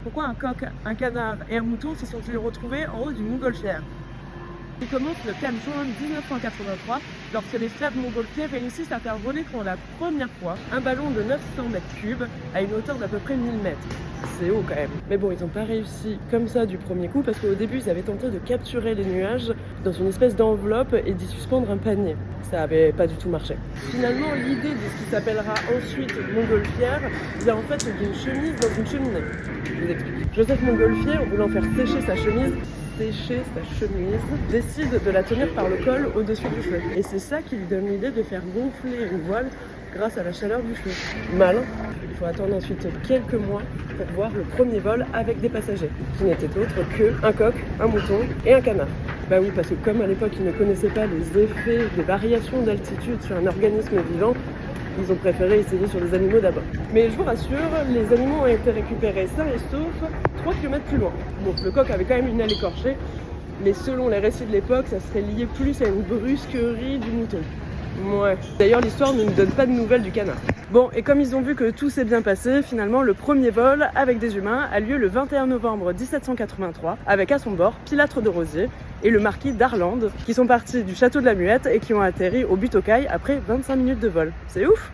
Pourquoi un coq, un canard et un mouton se sont-ils retrouvés en haut d'une montgolfière? Tout commence le 4 juin 1983, lorsque les frères montgolfier réussissent à faire voler pour la première fois un ballon de 900 mètres cubes à une hauteur d'à peu près 1000 mètres. C'est haut quand même. Mais bon, ils n'ont pas réussi comme ça du premier coup parce qu'au début, ils avaient tenté de capturer les nuages dans une espèce d'enveloppe et d'y suspendre un panier. Ça avait pas du tout marché. Finalement, l'idée de ce qui s'appellera ensuite montgolfière vient en fait d'une chemise dans une cheminée. Je vous explique. Joseph Montgolfier, en voulant faire sécher sa chemise, décide de la tenir par le col au-dessus du feu. Et c'est ça qui lui donne l'idée de faire gonfler une voile grâce à la chaleur du feu. Malin. Il faut attendre ensuite quelques mois pour voir le premier vol avec des passagers, qui n'étaient autres qu'un coq, un mouton et un canard. Bah oui, parce que comme à l'époque ils ne connaissaient pas les effets des variations d'altitude sur un organisme vivant, ils ont préféré essayer sur les animaux d'abord. Mais je vous rassure, les animaux ont été récupérés sains et saufs 3 km plus loin. Bon, le coq avait quand même une aile écorchée, mais selon les récits de l'époque, ça serait lié plus à une brusquerie du mouton. Ouais. D'ailleurs, l'histoire ne nous donne pas de nouvelles du canard. Bon, et comme ils ont vu que tout s'est bien passé, finalement, le premier vol avec des humains a lieu le 21 novembre 1783, avec à son bord Pilâtre de Rozier et le marquis d'Arlandes, qui sont partis du château de la Muette et qui ont atterri au but aux Cailles après 25 minutes de vol. C'est ouf!